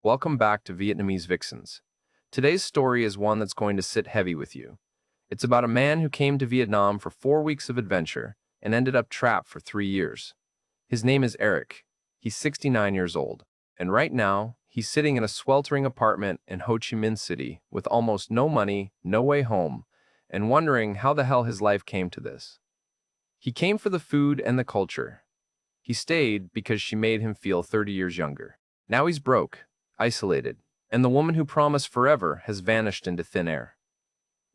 Welcome back to Vietnamese Vixens. Today's story is one that's going to sit heavy with you. It's about a man who came to Vietnam for 4 weeks of adventure and ended up trapped for 3 years. His name is Eric. He's 69 years old, and right now, he's sitting in a sweltering apartment in Ho Chi Minh City with almost no money, no way home, and wondering how the hell his life came to this. He came for the food and the culture. He stayed because she made him feel 30 years younger. Now he's broke, isolated, and the woman who promised forever has vanished into thin air.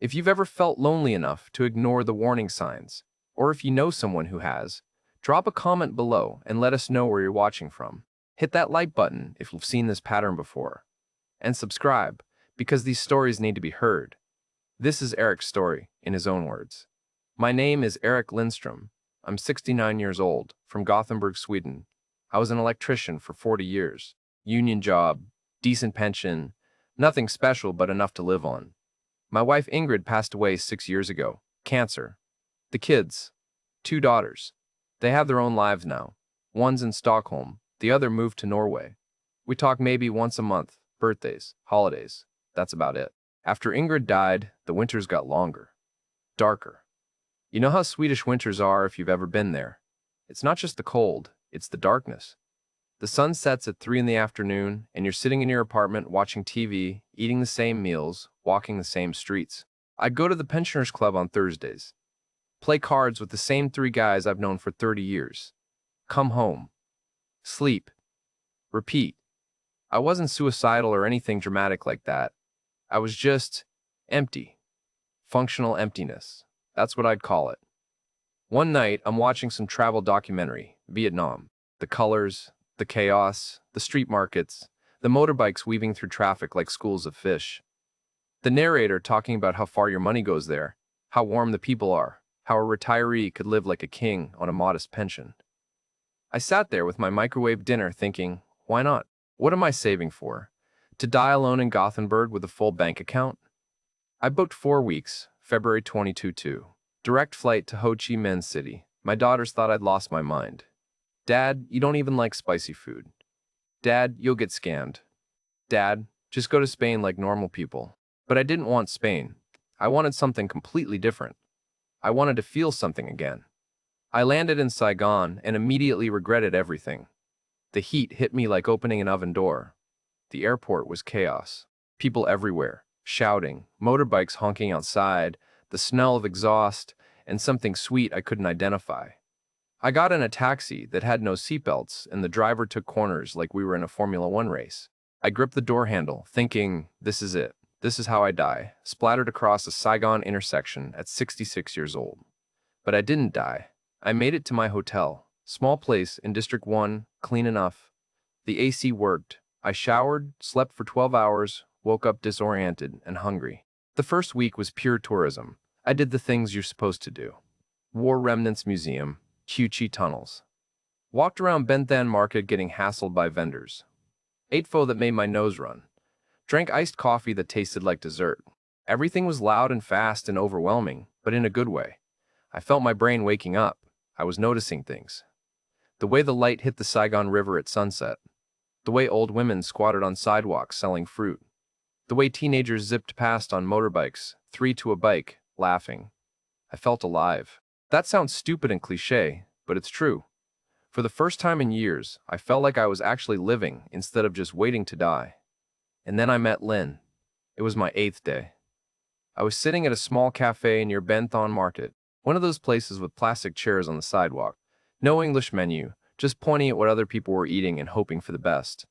If you've ever felt lonely enough to ignore the warning signs, or if you know someone who has, drop a comment below and let us know where you're watching from. Hit that like button if you've seen this pattern before. And subscribe, because these stories need to be heard. This is Eric's story, in his own words. My name is Eric Lindstrom. I'm 69 years old, from Gothenburg, Sweden. I was an electrician for 40 years. Union job, decent pension, nothing special but enough to live on. My wife Ingrid passed away 6 years ago. Cancer. The kids. 2 daughters. They have their own lives now. One's in Stockholm, the other moved to Norway. We talk maybe once a month, birthdays, holidays. That's about it. After Ingrid died, the winters got longer. Darker. You know how Swedish winters are if you've ever been there. It's not just the cold, it's the darkness. The sun sets at 3 in the afternoon, and you're sitting in your apartment watching TV, eating the same meals, walking the same streets. I'd go to the Pensioners Club on Thursdays. Play cards with the same 3 guys I've known for 30 years. Come home. Sleep. Repeat. I wasn't suicidal or anything dramatic like that. I was just empty. Functional emptiness. That's what I'd call it. One night, I'm watching some travel documentary, Vietnam. The colors, the chaos, the street markets, the motorbikes weaving through traffic like schools of fish. The narrator talking about how far your money goes there, how warm the people are, how a retiree could live like a king on a modest pension. I sat there with my microwave dinner thinking, why not? What am I saving for? To die alone in Gothenburg with a full bank account? I booked 4 weeks, February 2022. Direct flight to Ho Chi Minh City. My daughters thought I'd lost my mind. Dad, you don't even like spicy food. Dad, you'll get scammed. Dad, just go to Spain like normal people. But I didn't want Spain. I wanted something completely different. I wanted to feel something again. I landed in Saigon and immediately regretted everything. The heat hit me like opening an oven door. The airport was chaos. People everywhere, shouting, motorbikes honking outside, the smell of exhaust, and something sweet I couldn't identify. I got in a taxi that had no seatbelts, and the driver took corners like we were in a Formula One race. I gripped the door handle, thinking, this is it. This is how I die, splattered across a Saigon intersection at 66 years old. But I didn't die. I made it to my hotel. Small place in District 1, clean enough. The AC worked. I showered, slept for 12 hours, woke up disoriented and hungry. The first week was pure tourism. I did the things you're supposed to do. War Remnants Museum, Cu Chi tunnels. Walked around Ben Thanh Market getting hassled by vendors. Ate pho that made my nose run. Drank iced coffee that tasted like dessert. Everything was loud and fast and overwhelming, but in a good way. I felt my brain waking up. I was noticing things. The way the light hit the Saigon River at sunset. The way old women squatted on sidewalks selling fruit. The way teenagers zipped past on motorbikes, 3 to a bike, laughing. I felt alive. That sounds stupid and cliché, but it's true. For the first time in years, I felt like I was actually living instead of just waiting to die. And then I met Lynn. It was my 8th day. I was sitting at a small cafe near Ben Thanh Market, one of those places with plastic chairs on the sidewalk. No English menu, just pointing at what other people were eating and hoping for the best.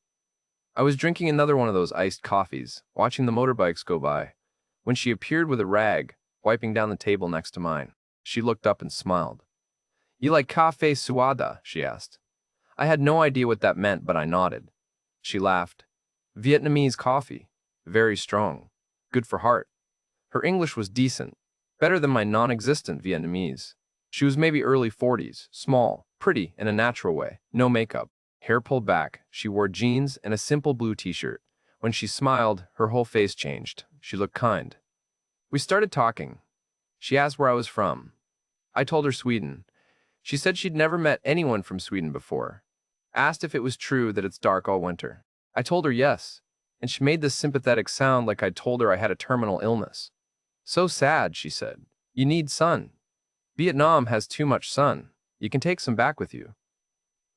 I was drinking another one of those iced coffees, watching the motorbikes go by, when she appeared with a rag, wiping down the table next to mine. She looked up and smiled. You like cafe suada? She asked. I had no idea what that meant, but I nodded. She laughed. Vietnamese coffee. Very strong. Good for heart. Her English was decent, better than my non-existent Vietnamese. She was maybe early 40s, small, pretty in a natural way, no makeup. Hair pulled back, she wore jeans and a simple blue t-shirt. When she smiled, her whole face changed. She looked kind. We started talking. She asked where I was from. I told her Sweden. She said she'd never met anyone from Sweden before. Asked if it was true that it's dark all winter. I told her yes, and she made this sympathetic sound like I'd told her I had a terminal illness. So sad, she said. You need sun. Vietnam has too much sun. You can take some back with you.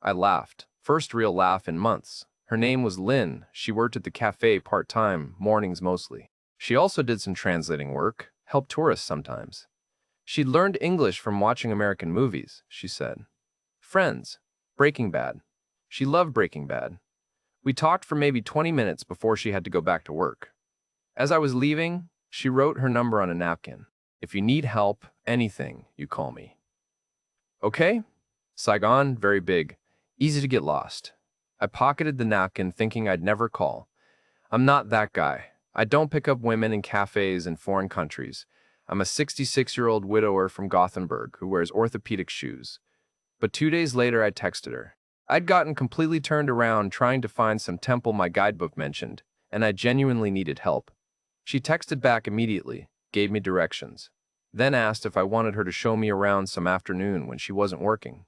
I laughed. First real laugh in months. Her name was Lynn. She worked at the cafe part-time, mornings mostly. She also did some translating work, helped tourists sometimes. She'd learned English from watching American movies, she said. Friends. Breaking Bad. She loved Breaking Bad. We talked for maybe 20 minutes before she had to go back to work. As I was leaving, she wrote her number on a napkin. If you need help, anything, you call me. Okay? Saigon, very big. Easy to get lost. I pocketed the napkin thinking I'd never call. I'm not that guy. I don't pick up women in cafes in foreign countries. I'm a 66-year-old widower from Gothenburg who wears orthopedic shoes. But 2 days later I texted her. I'd gotten completely turned around trying to find some temple my guidebook mentioned, and I genuinely needed help. She texted back immediately, gave me directions, then asked if I wanted her to show me around some afternoon when she wasn't working.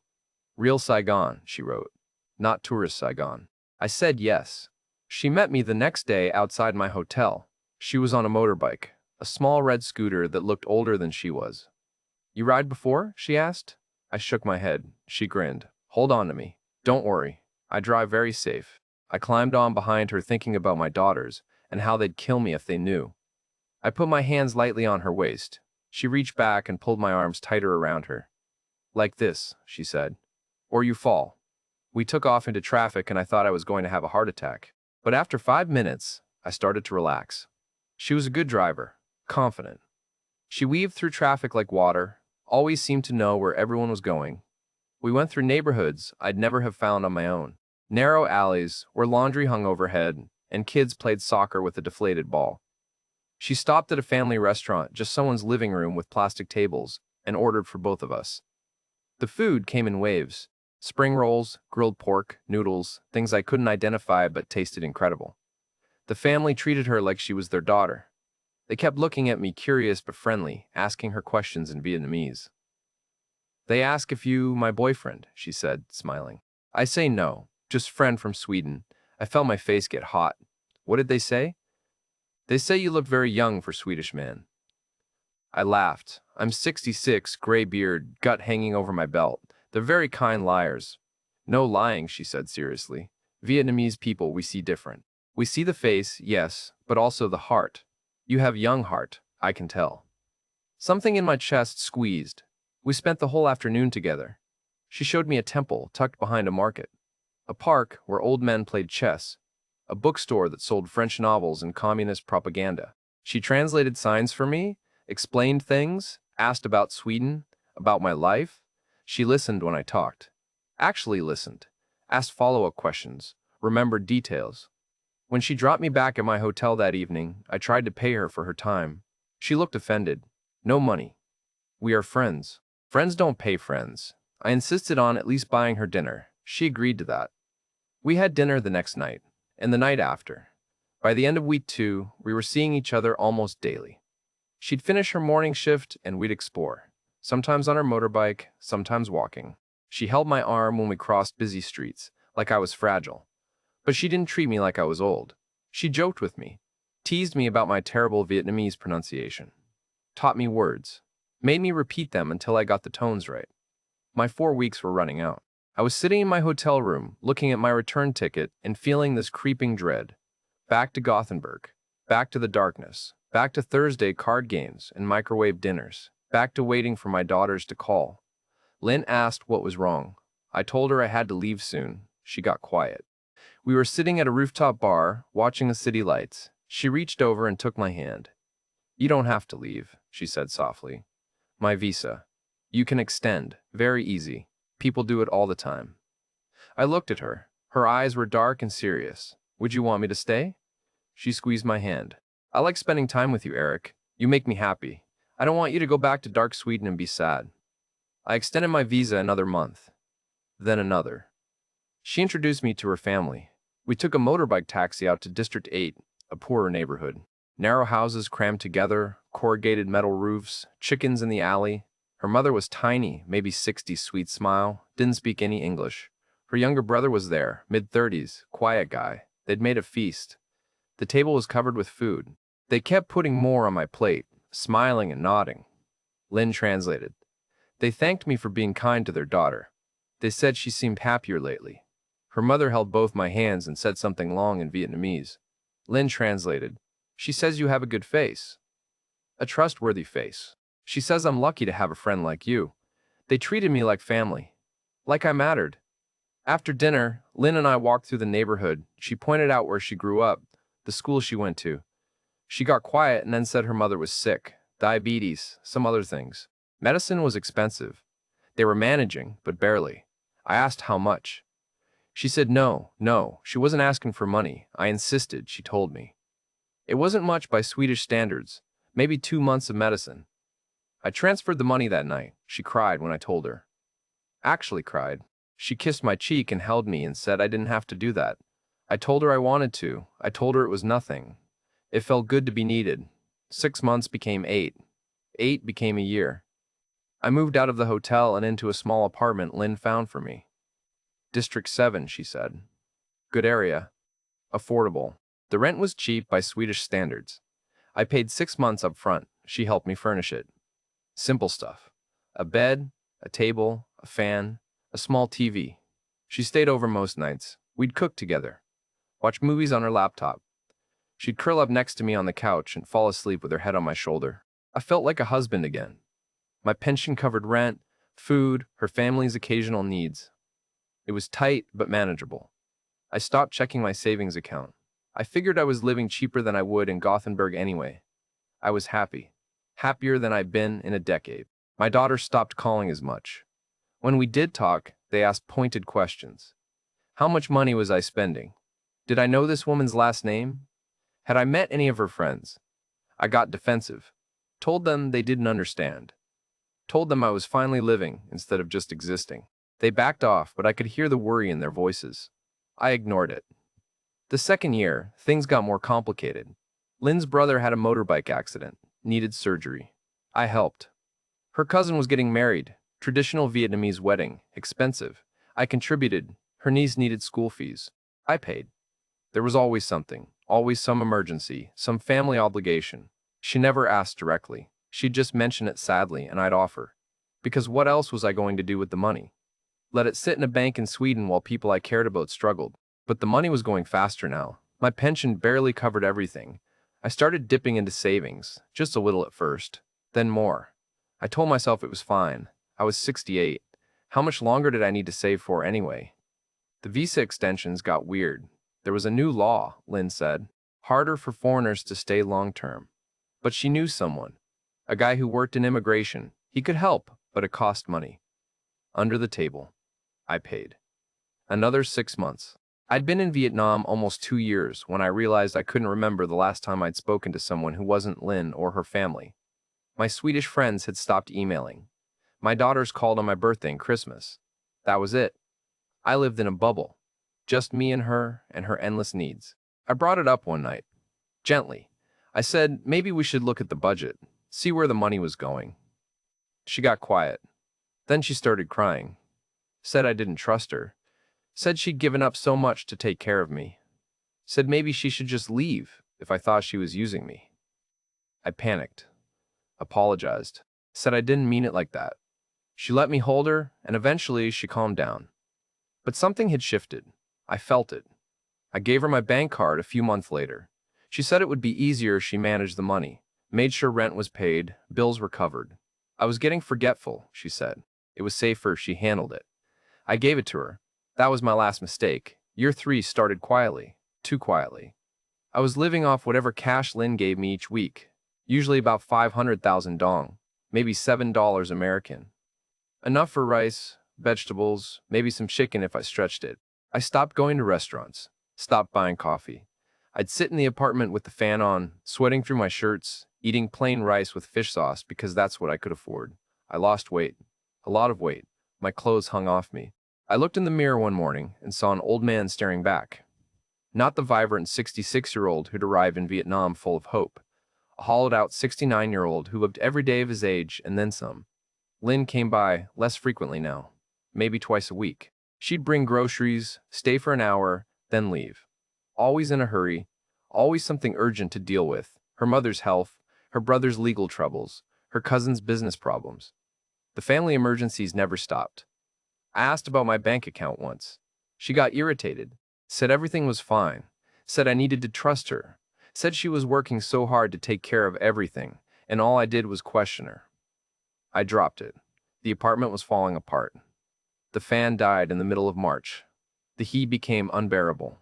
Real Saigon, she wrote, not tourist Saigon. I said yes. She met me the next day outside my hotel. She was on a motorbike, a small red scooter that looked older than she was. You ride before? She asked. I shook my head. She grinned. Hold on to me. Don't worry. I drive very safe. I climbed on behind her thinking about my daughters and how they'd kill me if they knew. I put my hands lightly on her waist. She reached back and pulled my arms tighter around her. Like this, she said. Or you fall. We took off into traffic and I thought I was going to have a heart attack. But after 5 minutes, I started to relax. She was a good driver, confident. She weaved through traffic like water, always seemed to know where everyone was going. We went through neighborhoods I'd never have found on my own. Narrow alleys where laundry hung overhead and kids played soccer with a deflated ball. She stopped at a family restaurant, just someone's living room with plastic tables, and ordered for both of us. The food came in waves. Spring rolls, grilled pork, noodles, things I couldn't identify but tasted incredible. The family treated her like she was their daughter. They kept looking at me curious but friendly, asking her questions in Vietnamese. They ask if you my boyfriend, she said, smiling. I say no, just friend from Sweden. I felt my face get hot. What did they say? They say you look very young for Swedish man. I laughed. I'm 66, gray beard, gut hanging over my belt. They're very kind liars. No lying, she said seriously. Vietnamese people we see different. We see the face, yes, but also the heart. You have young heart, I can tell. Something in my chest squeezed. We spent the whole afternoon together. She showed me a temple tucked behind a market, a park where old men played chess, a bookstore that sold French novels and communist propaganda. She translated signs for me, explained things, asked about Sweden, about my life. She listened when I talked. Actually listened, asked follow-up questions, remembered details. When she dropped me back at my hotel that evening, I tried to pay her for her time. She looked offended. No money. We are friends. Friends don't pay friends. I insisted on at least buying her dinner. She agreed to that. We had dinner the next night, and the night after. By the end of week 2, we were seeing each other almost daily. She'd finish her morning shift and we'd explore, sometimes on her motorbike, sometimes walking. She held my arm when we crossed busy streets, like I was fragile. But she didn't treat me like I was old. She joked with me, teased me about my terrible Vietnamese pronunciation, taught me words, made me repeat them until I got the tones right. My 4 weeks were running out. I was sitting in my hotel room, looking at my return ticket and feeling this creeping dread. Back to Gothenburg, back to the darkness, back to Thursday card games and microwave dinners, back to waiting for my daughters to call. Lynn asked what was wrong. I told her I had to leave soon. She got quiet. We were sitting at a rooftop bar, watching the city lights. She reached over and took my hand. You don't have to leave, she said softly. My visa. You can extend. Very easy. People do it all the time. I looked at her. Her eyes were dark and serious. Would you want me to stay? She squeezed my hand. I like spending time with you, Eric. You make me happy. I don't want you to go back to dark Sweden and be sad. I extended my visa another month. Then another. She introduced me to her family. We took a motorbike taxi out to District 8, a poorer neighborhood. Narrow houses crammed together, corrugated metal roofs, chickens in the alley. Her mother was tiny, maybe 60, sweet smile, didn't speak any English. Her younger brother was there, mid-30s, quiet guy. They'd made a feast. The table was covered with food. They kept putting more on my plate, smiling and nodding. Lynn translated. They thanked me for being kind to their daughter. They said she seemed happier lately. Her mother held both my hands and said something long in Vietnamese. Lynn translated. She says you have a good face. A trustworthy face. She says I'm lucky to have a friend like you. They treated me like family. Like I mattered. After dinner, Lynn and I walked through the neighborhood. She pointed out where she grew up, the school she went to. She got quiet and then said her mother was sick, diabetes, some other things. Medicine was expensive. They were managing, but barely. I asked how much. She said no, she wasn't asking for money. I insisted, she told me. It wasn't much by Swedish standards, maybe 2 months of medicine. I transferred the money that night. She cried when I told her. Actually cried. She kissed my cheek and held me and said I didn't have to do that. I told her I wanted to. I told her it was nothing. It felt good to be needed. 6 months became 8. 8 became a year. I moved out of the hotel and into a small apartment Lynn found for me. District 7, she said. Good area. Affordable. The rent was cheap by Swedish standards. I paid 6 months up front. She helped me furnish it. Simple stuff. A bed, a table, a fan, a small TV. She stayed over most nights. We'd cook together. Watch movies on her laptop. She'd curl up next to me on the couch and fall asleep with her head on my shoulder. I felt like a husband again. My pension covered rent, food, her family's occasional needs. It was tight but manageable. I stopped checking my savings account. I figured I was living cheaper than I would in Gothenburg anyway. I was happy. Happier than I'd been in a decade. My daughter stopped calling as much. When we did talk, they asked pointed questions. How much money was I spending? Did I know this woman's last name? Had I met any of her friends? I got defensive. Told them they didn't understand. Told them I was finally living instead of just existing. They backed off, but I could hear the worry in their voices. I ignored it. The second year, things got more complicated. Lynn's brother had a motorbike accident, needed surgery. I helped. Her cousin was getting married, traditional Vietnamese wedding, expensive. I contributed. Her niece needed school fees. I paid. There was always something, always some emergency, some family obligation. She never asked directly. She'd just mention it sadly, and I'd offer. Because what else was I going to do with the money? Let it sit in a bank in Sweden while people I cared about struggled. But the money was going faster now. My pension barely covered everything. I started dipping into savings, just a little at first, then more. I told myself it was fine. I was 68. How much longer did I need to save for anyway? The visa extensions got weird. There was a new law, Lynn said. Harder for foreigners to stay long-term. But she knew someone. A guy who worked in immigration. He could help, but it cost money. Under the table. I paid. Another 6 months. I'd been in Vietnam almost 2 years when I realized I couldn't remember the last time I'd spoken to someone who wasn't Lynn or her family. My Swedish friends had stopped emailing. My daughters called on my birthday and Christmas. That was it. I lived in a bubble. Just me and her endless needs. I brought it up one night. Gently. I said, maybe we should look at the budget, see where the money was going. She got quiet. Then she started crying. Said I didn't trust her. Said she'd given up so much to take care of me. Said maybe she should just leave if I thought she was using me. I panicked. Apologized. Said I didn't mean it like that. She let me hold her, and eventually she calmed down. But something had shifted. I felt it. I gave her my bank card a few months later. She said it would be easier if she managed the money, made sure rent was paid, bills were covered. I was getting forgetful, she said. It was safer if she handled it. I gave it to her. That was my last mistake. Year 3 started quietly, too quietly. I was living off whatever cash Lynn gave me each week, usually about 500,000 dong, maybe $7 American. Enough for rice, vegetables, maybe some chicken if I stretched it. I stopped going to restaurants, stopped buying coffee. I'd sit in the apartment with the fan on, sweating through my shirts, eating plain rice with fish sauce because that's what I could afford. I lost weight, a lot of weight. My clothes hung off me. I looked in the mirror one morning and saw an old man staring back. Not the vibrant 66-year-old who'd arrived in Vietnam full of hope. A hollowed-out 69-year-old who lived every day of his age and then some. Lynn came by less frequently now, maybe twice a week. She'd bring groceries, stay for an hour, then leave. Always in a hurry, Always something urgent to deal with. Her mother's health, her brother's legal troubles, her cousin's business problems. The family emergencies never stopped. I asked about my bank account once. She got irritated, said everything was fine, said I needed to trust her, said she was working so hard to take care of everything, and all I did was question her. I dropped it. The apartment was falling apart. The fan died in the middle of March. The heat became unbearable.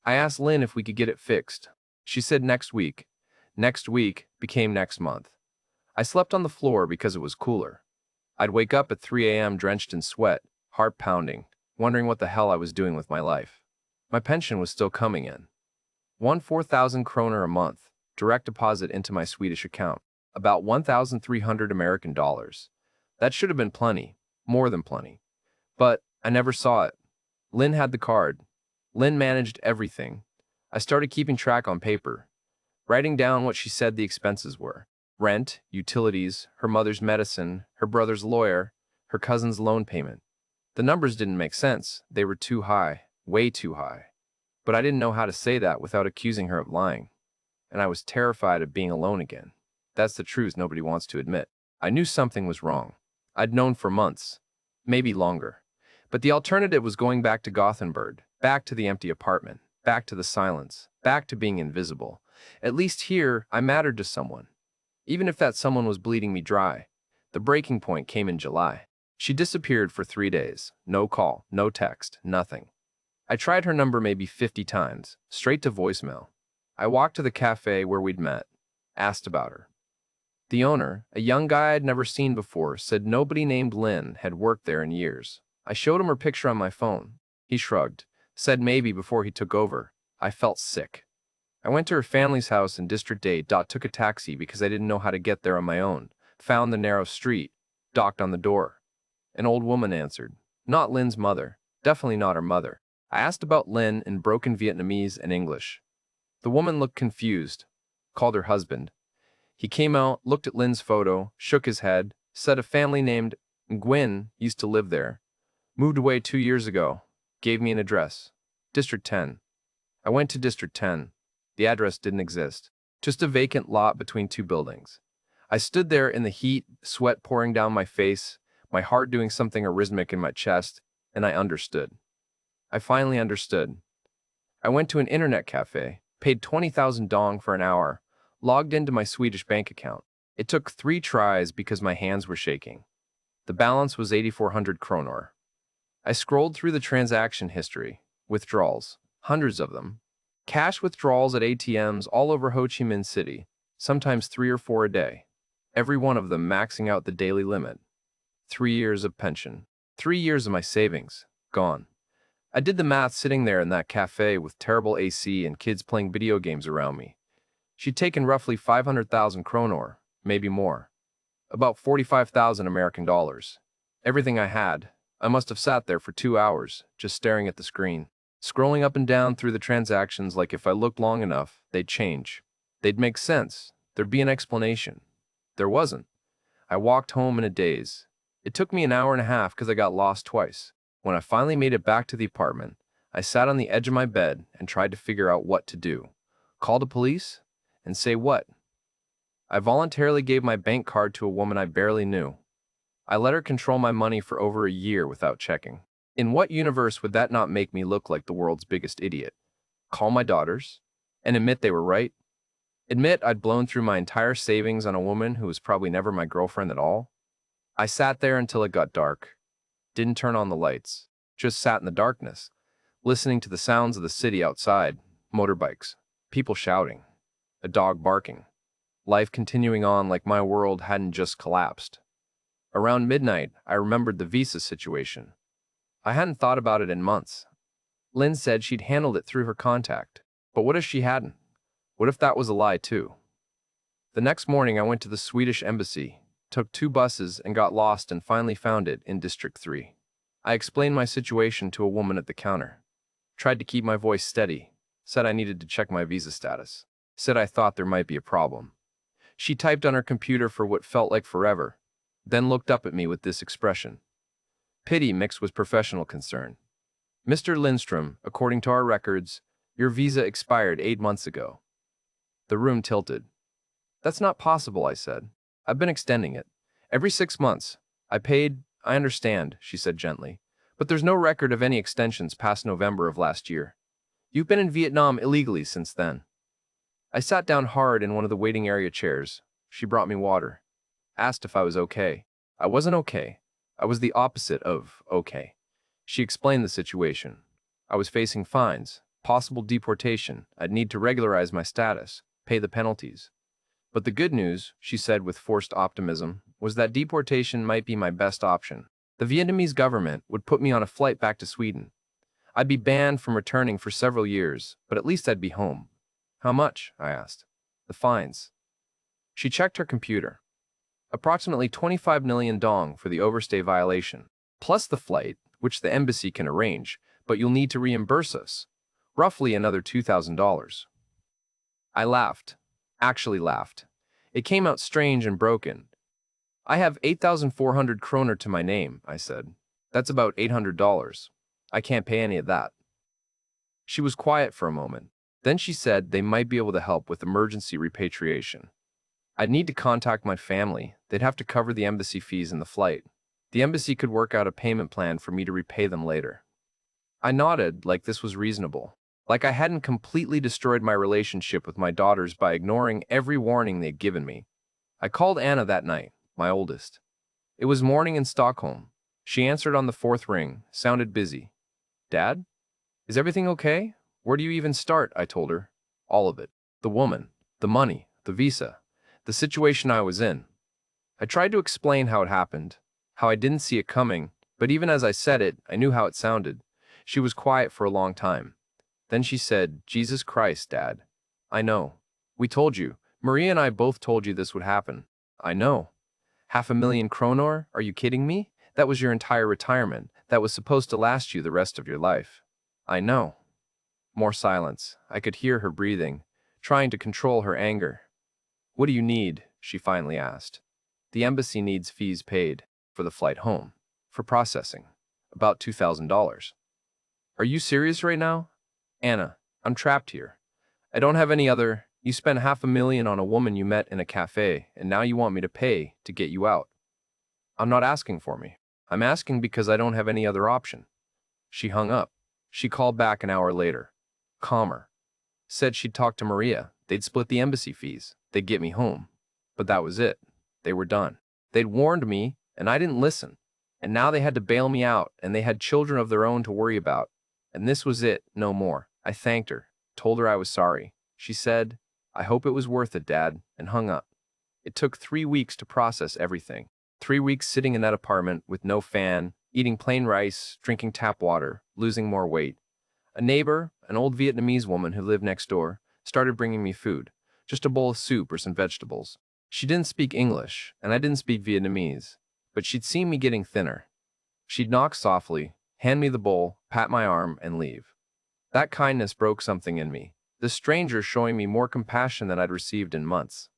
I asked Lynn if we could get it fixed. She said next week. Next week became next month. I slept on the floor because it was cooler. I'd wake up at 3 a.m. drenched in sweat, heart pounding, wondering what the hell I was doing with my life. My pension was still coming in. 4,000 kroner a month, direct deposit into my Swedish account, about 1,300 American dollars. That should have been plenty, more than plenty. But I never saw it. Lynn had the card. Lynn managed everything. I started keeping track on paper, writing down what she said the expenses were. Rent, utilities, her mother's medicine, her brother's lawyer, her cousin's loan payment. The numbers didn't make sense. They were too high, way too high. But I didn't know how to say that without accusing her of lying. And I was terrified of being alone again. That's the truth nobody wants to admit. I knew something was wrong. I'd known for months, maybe longer. But the alternative was going back to Gothenburg, back to the empty apartment, back to the silence, back to being invisible. At least here, I mattered to someone. Even if that someone was bleeding me dry. The breaking point came in July. She disappeared for 3 days. No call, no text, nothing. I tried her number maybe 50 times, straight to voicemail. I walked to the cafe where we'd met, asked about her. The owner, a young guy I'd never seen before, said nobody named Lynn had worked there in years. I showed him her picture on my phone. He shrugged, said maybe before he took over. I felt sick. I went to her family's house in District 8. Took a taxi because I didn't know how to get there on my own. Found the narrow street. Knocked on the door. An old woman answered. Not Lynn's mother. Definitely not her mother. I asked about Lynn in broken Vietnamese and English. The woman looked confused. Called her husband. He came out, looked at Lynn's photo, shook his head, said a family named Nguyen used to live there. Moved away 2 years ago. Gave me an address. District 10. I went to District 10. The address didn't exist. Just a vacant lot between two buildings. I stood there in the heat, sweat pouring down my face, my heart doing something arrhythmic in my chest, and I understood. I finally understood. I went to an internet cafe, paid 20,000 dong for an hour, logged into my Swedish bank account. It took 3 tries because my hands were shaking. The balance was 8,400 kronor. I scrolled through the transaction history, withdrawals, hundreds of them. Cash withdrawals at ATMs all over Ho Chi Minh City, sometimes 3 or 4 a day. Every one of them maxing out the daily limit. 3 years of pension. 3 years of my savings. Gone. I did the math sitting there in that cafe with terrible AC and kids playing video games around me. She'd taken roughly 500,000 kronor, maybe more. About 45,000 American dollars. Everything I had. I must have sat there for 2 hours, just staring at the screen. Scrolling up and down through the transactions like if I looked long enough, they'd change. They'd make sense. There'd be an explanation. There wasn't. I walked home in a daze. It took me an hour and a half because I got lost twice. When I finally made it back to the apartment, I sat on the edge of my bed and tried to figure out what to do. Call the police? And say what? I voluntarily gave my bank card to a woman I barely knew. I let her control my money for over a year without checking. In what universe would that not make me look like the world's biggest idiot? Call my daughters? And admit they were right? Admit I'd blown through my entire savings on a woman who was probably never my girlfriend at all? I sat there until it got dark. Didn't turn on the lights. Just sat in the darkness, listening to the sounds of the city outside, motorbikes, people shouting, a dog barking, life continuing on like my world hadn't just collapsed. Around midnight, I remembered the visa situation. I hadn't thought about it in months. Lynn said she'd handled it through her contact. But what if she hadn't? What if that was a lie too? The next morning I went to the Swedish embassy, took 2 buses and got lost and finally found it in District 3. I explained my situation to a woman at the counter. Tried to keep my voice steady. Said I needed to check my visa status. Said I thought there might be a problem. She typed on her computer for what felt like forever, then looked up at me with this expression. Pity mixed with professional concern. Mr. Lindstrom, according to our records, Your visa expired 8 months ago. The room tilted. That's not possible, I said. I've been extending it. Every 6 months. I understand, she said gently. But there's no record of any extensions past November of last year. You've been in Vietnam illegally since then. I sat down hard in one of the waiting area chairs. She brought me water. Asked if I was okay. I wasn't okay. I was the opposite of okay. She explained the situation. I was facing fines, possible deportation. I'd need to regularize my status, pay the penalties. But the good news, she said with forced optimism, was that deportation might be my best option. The Vietnamese government would put me on a flight back to Sweden. I'd be banned from returning for several years, but at least I'd be home. How much? I asked. The fines. She checked her computer. Approximately 25 million dong for the overstay violation, plus the flight, which the embassy can arrange, but you'll need to reimburse us. Roughly another $2,000. I laughed. Actually laughed. It came out strange and broken. I have 8,400 kroner to my name, I said. That's about $800. I can't pay any of that. She was quiet for a moment. Then she said they might be able to help with emergency repatriation. I'd need to contact my family. They'd have to cover the embassy fees and the flight. The embassy could work out a payment plan for me to repay them later. I nodded like this was reasonable. Like I hadn't completely destroyed my relationship with my daughters by ignoring every warning they'd given me. I called Anna that night, my oldest. It was morning in Stockholm. She answered on the fourth ring, sounded busy. Dad? Is everything okay? Where do you even start? I told her. All of it. The woman, the money, the visa, the situation I was in. I tried to explain how it happened, how I didn't see it coming, but even as I said it, I knew how it sounded. She was quiet for a long time. Then she said, Jesus Christ, Dad. I know. We told you. Maria and I both told you this would happen. I know. 500,000 kronor? Are you kidding me? That was your entire retirement. That was supposed to last you the rest of your life. I know. More silence. I could hear her breathing, trying to control her anger. What do you need? She finally asked. The embassy needs fees paid for the flight home, for processing. About $2,000. Are you serious right now? Anna, I'm trapped here. I don't have any other. You spent 500,000 on a woman you met in a cafe, and now you want me to pay to get you out. I'm not asking for me. I'm asking because I don't have any other option. She hung up. She called back an hour later. Calmer. Said she'd talk to Maria. They'd split the embassy fees. They'd get me home. But that was it. They were done. They'd warned me, and I didn't listen. And now they had to bail me out, and they had children of their own to worry about. And this was it, no more. I thanked her, told her I was sorry. She said, I hope it was worth it, Dad, and hung up. It took 3 weeks to process everything. 3 weeks sitting in that apartment with no fan, eating plain rice, drinking tap water, losing more weight. A neighbor, an old Vietnamese woman who lived next door, started bringing me food, just a bowl of soup or some vegetables. She didn't speak English, and I didn't speak Vietnamese, but she'd seen me getting thinner. She'd knock softly, hand me the bowl, pat my arm, and leave. That kindness broke something in me, the stranger showing me more compassion than I'd received in months.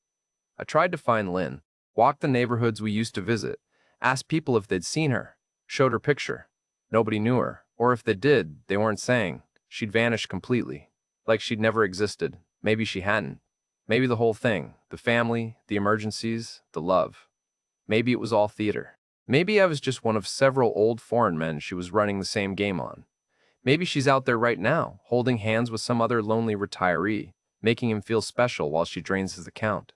I tried to find Lynn, walked the neighborhoods we used to visit, asked people if they'd seen her, showed her picture. Nobody knew her, or if they did, they weren't saying. She'd vanished completely, like she'd never existed. Maybe she hadn't. Maybe the whole thing, the family, the emergencies, the love. Maybe it was all theater. Maybe I was just one of several old foreign men she was running the same game on. Maybe she's out there right now, holding hands with some other lonely retiree, making him feel special while she drains his account.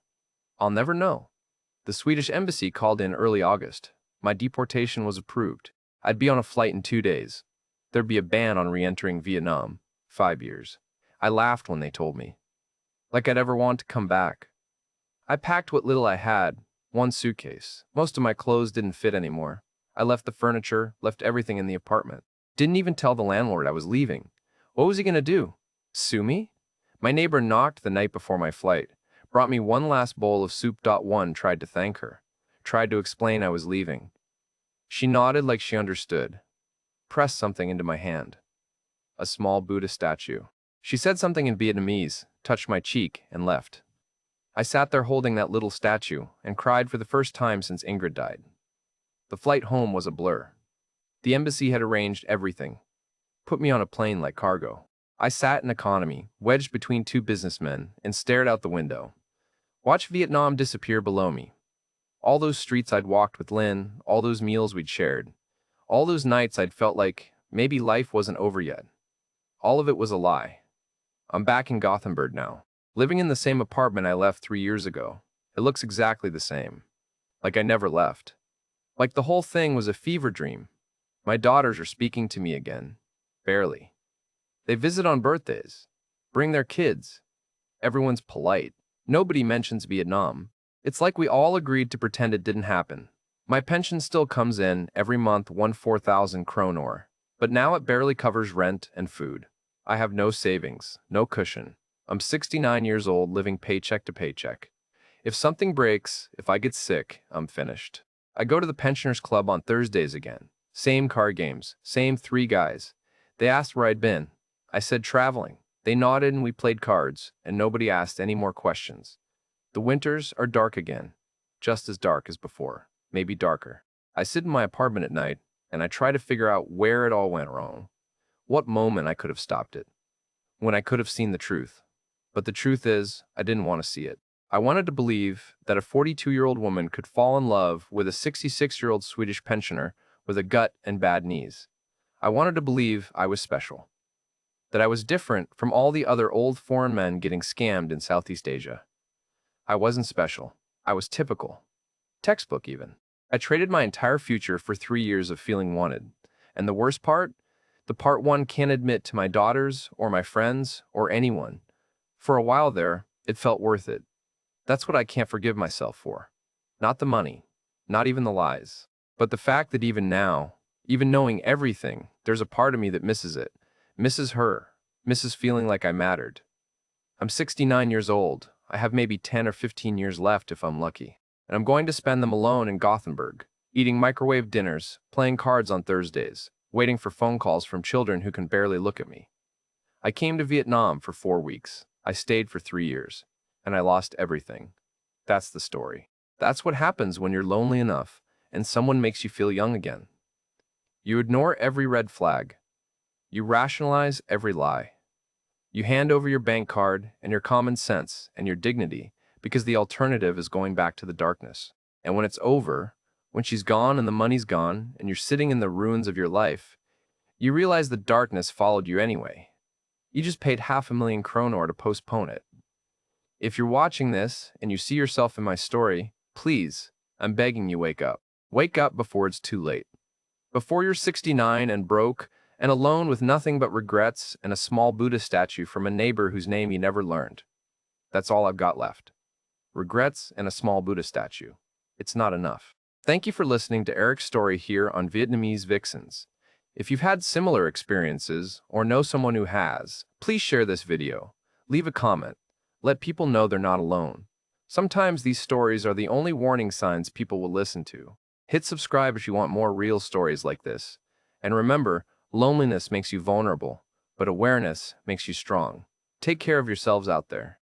I'll never know. The Swedish embassy called in early August. My deportation was approved. I'd be on a flight in 2 days. There'd be a ban on re-entering Vietnam. 5 years. I laughed when they told me. Like I'd ever want to come back. I packed what little I had, one suitcase. Most of my clothes didn't fit anymore. I left the furniture, left everything in the apartment. Didn't even tell the landlord I was leaving. What was he gonna do? Sue me? My neighbor knocked the night before my flight, brought me one last bowl of soup. One tried to thank her, tried to explain I was leaving. She nodded like she understood, pressed something into my hand. A small Buddha statue. She said something in Vietnamese, touched my cheek, and left. I sat there holding that little statue and cried for the first time since Ingrid died. The flight home was a blur. The embassy had arranged everything, put me on a plane like cargo. I sat in economy, wedged between two businessmen, and stared out the window. Watched Vietnam disappear below me. All those streets I'd walked with Lynn, all those meals we'd shared, all those nights I'd felt like maybe life wasn't over yet. All of it was a lie. I'm back in Gothenburg now, living in the same apartment I left 3 years ago. It looks exactly the same. Like I never left. Like the whole thing was a fever dream. My daughters are speaking to me again. Barely. They visit on birthdays. Bring their kids. Everyone's polite. Nobody mentions Vietnam. It's like we all agreed to pretend it didn't happen. My pension still comes in every month 4,000 kronor, but now it barely covers rent and food. I have no savings, no cushion. I'm 69 years old living paycheck to paycheck. If something breaks, if I get sick, I'm finished. I go to the pensioners club on Thursdays again. Same card games, same three guys. They asked where I'd been. I said traveling. They nodded and we played cards, and nobody asked any more questions. The winters are dark again, just as dark as before, maybe darker. I sit in my apartment at night, and I try to figure out where it all went wrong. What moment I could have stopped it. When I could have seen the truth. But the truth is, I didn't want to see it. I wanted to believe that a 42-year-old woman could fall in love with a 66-year-old Swedish pensioner with a gut and bad knees. I wanted to believe I was special. That I was different from all the other old foreign men getting scammed in Southeast Asia. I wasn't special. I was typical. Textbook even. I traded my entire future for 3 years of feeling wanted. And the worst part? The part one can't admit to my daughters or my friends or anyone. For a while there, it felt worth it. That's what I can't forgive myself for. Not the money, not even the lies, but the fact that even now, even knowing everything, there's a part of me that misses it, misses her, misses feeling like I mattered. I'm 69 years old. I have maybe 10 or 15 years left if I'm lucky, and I'm going to spend them alone in Gothenburg, eating microwave dinners, playing cards on Thursdays, waiting for phone calls from children who can barely look at me. I came to Vietnam for 4 weeks. I stayed for 3 years. And I lost everything. That's the story. That's what happens when you're lonely enough and someone makes you feel young again. You ignore every red flag. You rationalize every lie. You hand over your bank card and your common sense and your dignity because the alternative is going back to the darkness. And when it's over, when she's gone and the money's gone and you're sitting in the ruins of your life, you realize the darkness followed you anyway. You just paid 500,000 kronor to postpone it. If you're watching this and you see yourself in my story, please, I'm begging you, wake up. Wake up before it's too late. Before you're 69 and broke and alone with nothing but regrets and a small Buddha statue from a neighbor whose name you never learned. That's all I've got left. Regrets and a small Buddha statue. It's not enough. Thank you for listening to Eric's story here on Vietnamese Vixens. If you've had similar experiences or know someone who has, please share this video. Leave a comment. Let people know they're not alone. Sometimes these stories are the only warning signs people will listen to. Hit subscribe if you want more real stories like this. And remember, loneliness makes you vulnerable, but awareness makes you strong. Take care of yourselves out there.